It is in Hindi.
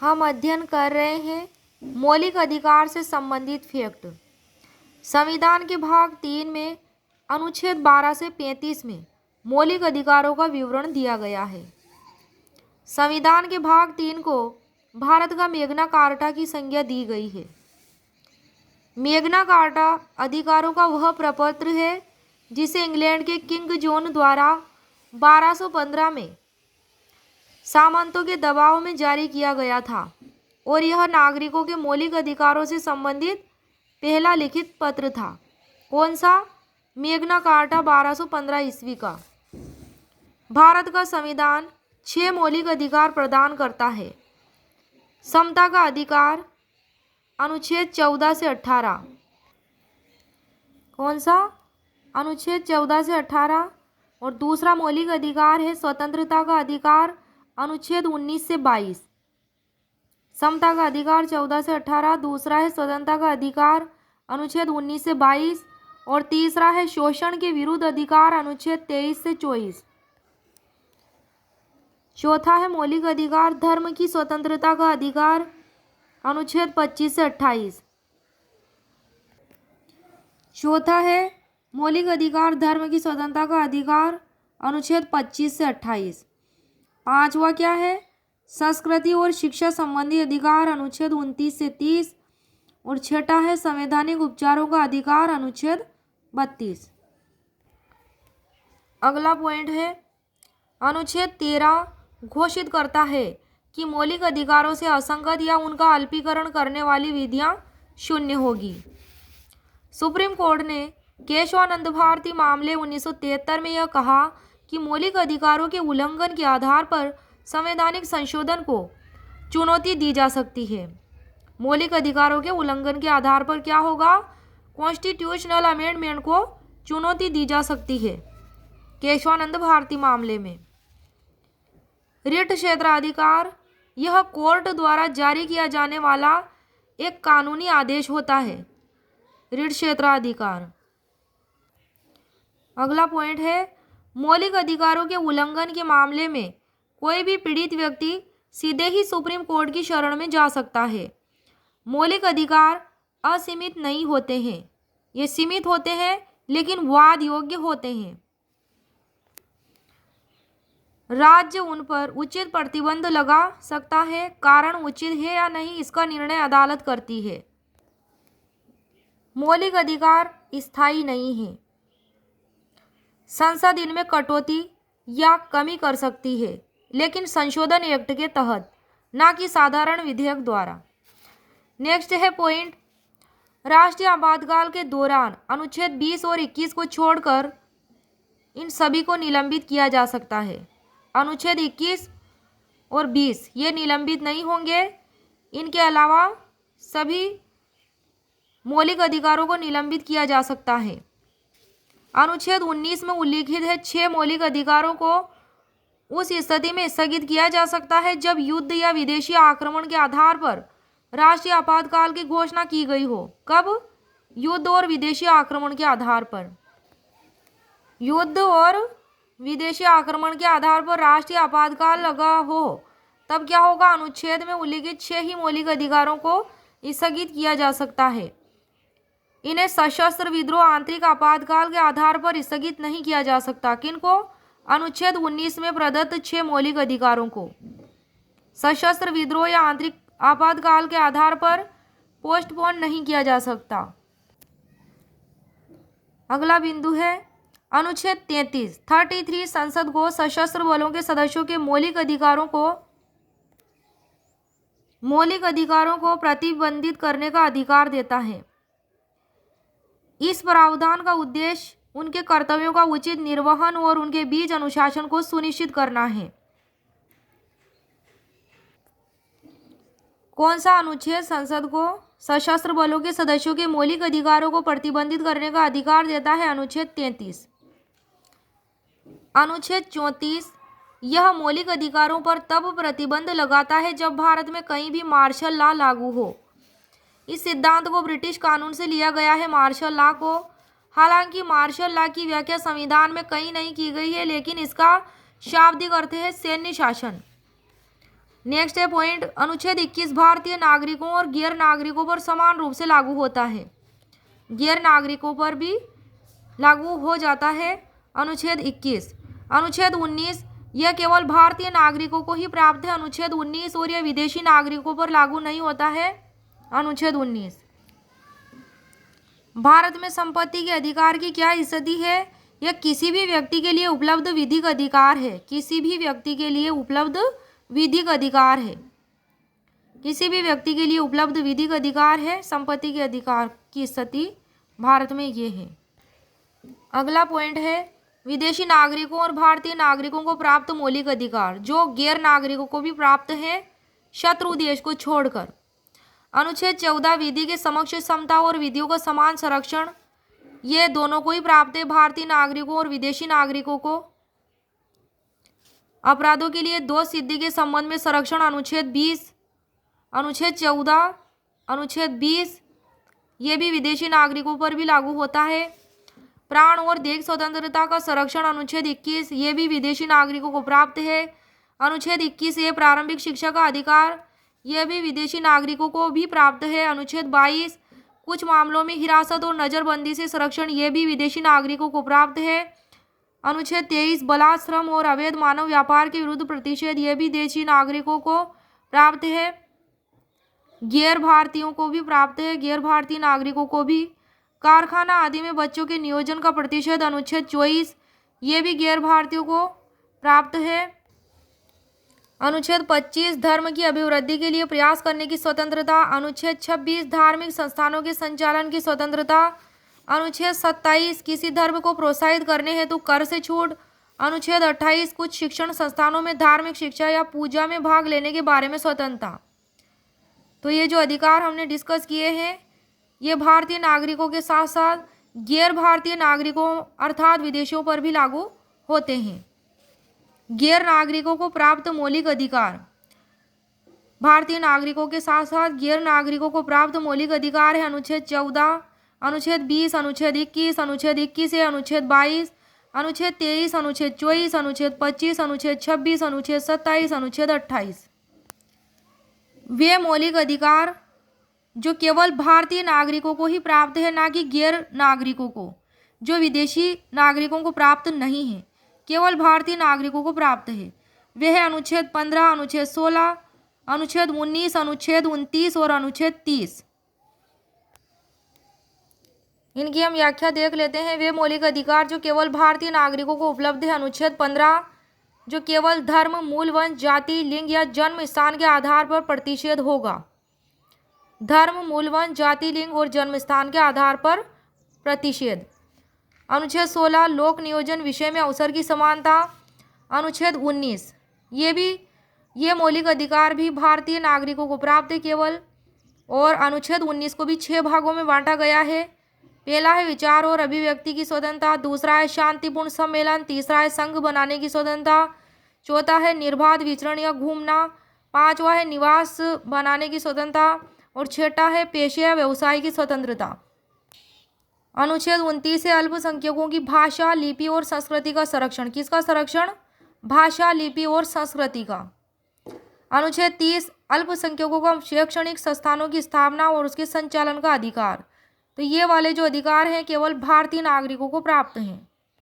हम अध्ययन कर रहे हैं मौलिक अधिकार से संबंधित फैक्ट। संविधान के भाग 3 में अनुच्छेद 12 से 35 में मौलिक अधिकारों का विवरण दिया गया है। संविधान के भाग 3 को भारत का मैग्ना कार्टा की संज्ञा दी गई है। मैग्ना कार्टा अधिकारों का वह प्रपत्र है जिसे इंग्लैंड के किंग जॉन द्वारा 1215 में सामंतों के दबाव में जारी किया गया था और यह नागरिकों के मौलिक अधिकारों से संबंधित पहला लिखित पत्र था। कौन सा? मैग्ना कार्टा 1215 ईस्वी का। भारत का संविधान 6 मौलिक अधिकार प्रदान करता है। समता का अधिकार अनुच्छेद 14 से 18। कौन सा? अनुच्छेद 14 से 18। और दूसरा मौलिक अधिकार है स्वतंत्रता का अधिकार अनुच्छेद 19 से 22। समता का अधिकार 14 से 18, दूसरा है स्वतंत्रता का अधिकार अनुच्छेद 19 से 22 और तीसरा है शोषण के विरुद्ध अधिकार अनुच्छेद 23 से 24। चौथा है मौलिक अधिकार धर्म की स्वतंत्रता का अधिकार अनुच्छेद 25 से 28। चौथा है मौलिक अधिकार धर्म की स्वतंत्रता का अधिकार अनुच्छेद 25 से 28। पांचवा क्या है? संस्कृति और शिक्षा संबंधी अधिकार अनुच्छेद 29 से 30 और छठा है संवैधानिक उपचारों का अधिकार अनुच्छेद 32। अगला पॉइंट है अनुच्छेद 13 घोषित करता है कि मौलिक अधिकारों से असंगत या उनका अल्पीकरण करने वाली विधियां शून्य होगी। सुप्रीम कोर्ट ने केशवानंद भारती मामले 1973 में यह कहा कि मौलिक अधिकारों के उल्लंघन के आधार पर संवैधानिक संशोधन को चुनौती दी जा सकती है। मौलिक अधिकारों के उल्लंघन के आधार पर क्या होगा? कॉन्स्टिट्यूशनल अमेंडमेंट को चुनौती दी जा सकती है। केशवानंद भारती मामले में रिट क्षेत्राधिकार यह कोर्ट द्वारा जारी किया जाने वाला एक कानूनी आदेश होता है। रिट क्षेत्राधिकार। अगला पॉइंट है मौलिक अधिकारों के उल्लंघन के मामले में कोई भी पीड़ित व्यक्ति सीधे ही सुप्रीम कोर्ट की शरण में जा सकता है। मौलिक अधिकार असीमित नहीं होते हैं, ये सीमित होते हैं लेकिन वाद योग्य होते हैं। राज्य उन पर उचित प्रतिबंध लगा सकता है, कारण उचित है या नहीं इसका निर्णय अदालत करती है। मौलिक अधिकार स्थायी नहीं है। संसद इनमें कटौती या कमी कर सकती है, लेकिन संशोधन एक्ट के तहत, ना कि साधारण विधेयक द्वारा। नेक्स्ट है पॉइंट राष्ट्रीय आपातकाल के दौरान अनुच्छेद 20 और 21 को छोड़कर इन सभी को निलंबित किया जा सकता है। अनुच्छेद 21 और 20 ये निलंबित नहीं होंगे। इनके अलावा सभी मौलिक अधिकारों को निलंबित किया जा सकता है। अनुच्छेद 19 में उल्लिखित है 6 मौलिक अधिकारों को उस स्थिति में स्थगित किया जा सकता है जब युद्ध या विदेशी आक्रमण के आधार पर राष्ट्रीय आपातकाल की घोषणा की गई हो। कब? युद्ध और विदेशी आक्रमण के आधार पर। युद्ध और विदेशी आक्रमण के आधार पर राष्ट्रीय आपातकाल लगा हो तब क्या होगा? अनुच्छेद में उल्लिखित 6 ही मौलिक अधिकारों को स्थगित किया जा सकता है। इन्हें सशस्त्र विद्रोह आंतरिक आपातकाल के आधार पर स्थगित नहीं किया जा सकता। किनको? अनुच्छेद 19 में प्रदत्त 6 मौलिक अधिकारों को सशस्त्र विद्रोह या आंतरिक आपातकाल के आधार पर पोस्टपोन नहीं किया जा सकता। अगला बिंदु है अनुच्छेद 33 संसद को सशस्त्र बलों के सदस्यों के मौलिक अधिकारों को प्रतिबंधित करने का अधिकार देता है। इस प्रावधान का उद्देश्य उनके कर्तव्यों का उचित निर्वहन और उनके बीच अनुशासन को सुनिश्चित करना है। कौन सा अनुच्छेद संसद को सशस्त्र बलों के सदस्यों के मौलिक अधिकारों को प्रतिबंधित करने का अधिकार देता है? अनुच्छेद 33। अनुच्छेद 34 यह मौलिक अधिकारों पर तब प्रतिबंध लगाता है जब भारत में कहीं भी मार्शल लॉ लागू हो। इस सिद्धांत को ब्रिटिश कानून से लिया गया है, मार्शल लॉ को। हालांकि मार्शल लॉ की व्याख्या संविधान में कहीं नहीं की गई है, लेकिन इसका शाब्दिक अर्थ है सैन्य शासन। नेक्स्ट है पॉइंट, अनुच्छेद 21 भारतीय नागरिकों और गैर नागरिकों पर समान रूप से लागू होता है। गैर नागरिकों पर भी लागू हो जाता है अनुच्छेद 21। अनुच्छेद 19 यह केवल भारतीय नागरिकों को ही प्राप्त है। अनुच्छेद 19 और यह विदेशी नागरिकों पर लागू नहीं होता है। अनुच्छेद 19। भारत में संपत्ति के अधिकार की क्या स्थिति है? यह किसी भी व्यक्ति के लिए उपलब्ध विधिक अधिकार है। किसी भी व्यक्ति के लिए उपलब्ध विधिक अधिकार है। किसी भी व्यक्ति के लिए उपलब्ध विधिक अधिकार है। संपत्ति के अधिकार की स्थिति भारत में ये है। अगला पॉइंट है विदेशी नागरिकों और भारतीय नागरिकों को प्राप्त मौलिक अधिकार, जो गैर नागरिकों को भी प्राप्त है शत्रु देश को छोड़कर। अनुच्छेद 14 विधि के समक्ष समता और विधियों का समान संरक्षण, ये दोनों को ही प्राप्त है, भारतीय नागरिकों और विदेशी नागरिकों को। अपराधों के लिए दोष सिद्धि के संबंध में संरक्षण, अनुच्छेद 20, अनुच्छेद 14, अनुच्छेद 20 ये भी विदेशी नागरिकों पर भी लागू होता है। प्राण और देह स्वतंत्रता का संरक्षण, अनुच्छेद 21 ये भी विदेशी नागरिकों को प्राप्त है। अनुच्छेद 21 ये प्रारंभिक शिक्षा का अधिकार, यह भी विदेशी नागरिकों को भी प्राप्त है। अनुच्छेद 22 कुछ मामलों में हिरासत और नजरबंदी से संरक्षण, यह भी विदेशी नागरिकों को प्राप्त है। अनुच्छेद 23 बलात्श्रम और अवैध मानव व्यापार के विरुद्ध प्रतिषेध, यह भी विदेशी नागरिकों को प्राप्त है। गैर भारतीयों को भी प्राप्त है, गैर भारतीय नागरिकों को भी। कारखाना आदि में बच्चों के नियोजन का प्रतिषेध, अनुच्छेद 24 ये भी गैर भारतीयों को प्राप्त है। अनुच्छेद 25 धर्म की अभिवृद्धि के लिए प्रयास करने की स्वतंत्रता। अनुच्छेद 26 धार्मिक संस्थानों के संचालन की स्वतंत्रता। अनुच्छेद 27 किसी धर्म को प्रोत्साहित करने हेतु कर से छूट। अनुच्छेद 28 कुछ शिक्षण संस्थानों में धार्मिक शिक्षा या पूजा में भाग लेने के बारे में स्वतंत्रता। तो ये जो अधिकार हमने डिस्कस किए हैं ये भारतीय नागरिकों के साथ साथ गैर भारतीय नागरिकों अर्थात विदेशियों पर भी लागू होते हैं। गैर नागरिकों को प्राप्त मौलिक अधिकार, भारतीय नागरिकों के साथ साथ गैर नागरिकों को प्राप्त मौलिक अधिकार है अनुच्छेद 14, अनुच्छेद 20, अनुच्छेद 21, अनुच्छेद 21 है, अनुच्छेद 22, अनुच्छेद 23, अनुच्छेद 24, अनुच्छेद 25, अनुच्छेद 26, अनुच्छेद 27, अनुच्छेद 28। वे मौलिक अधिकार जो केवल भारतीय नागरिकों को ही प्राप्त है, ना कि गैर नागरिकों को, जो विदेशी नागरिकों को प्राप्त नहीं है, केवल भारतीय नागरिकों को प्राप्त है। वे है अनुच्छेद 15, अनुच्छेद 16, अनुच्छेद 19, अनुच्छेद 29 और अनुच्छेद 30। इनकी हम व्याख्या देख लेते हैं। वे मौलिक अधिकार जो केवल भारतीय नागरिकों को उपलब्ध है। अनुच्छेद 15 जो केवल धर्म, मूल वंश, जाति, लिंग या जन्म स्थान के आधार पर प्रतिषेध होगा। धर्म, मूल वंश, जाति, लिंग और जन्म स्थान के आधार पर प्रतिषेध। अनुच्छेद 16 लोक नियोजन विषय में अवसर की समानता। अनुच्छेद 19 ये मौलिक अधिकार भी भारतीय नागरिकों को प्राप्त है केवल। और अनुच्छेद 19 को भी 6 भागों में बांटा गया है। पहला है विचार और अभिव्यक्ति की स्वतंत्रता, दूसरा है शांतिपूर्ण सम्मेलन, तीसरा है संघ बनाने की स्वतंत्रता, चौथा है निर्बाध विचरण या घूमना, पांचवा है निवास बनाने की स्वतंत्रता और छठा है पेशे या व्यवसाय की स्वतंत्रता। अनुच्छेद 29 है अल्पसंख्यकों की भाषा, लिपि और संस्कृति का संरक्षण। किसका संरक्षण? भाषा, लिपि और संस्कृति का। अनुच्छेद 30 अल्पसंख्यकों का शैक्षणिक संस्थानों की स्थापना और उसके संचालन का अधिकार। तो ये वाले जो अधिकार हैं केवल भारतीय नागरिकों को प्राप्त हैं।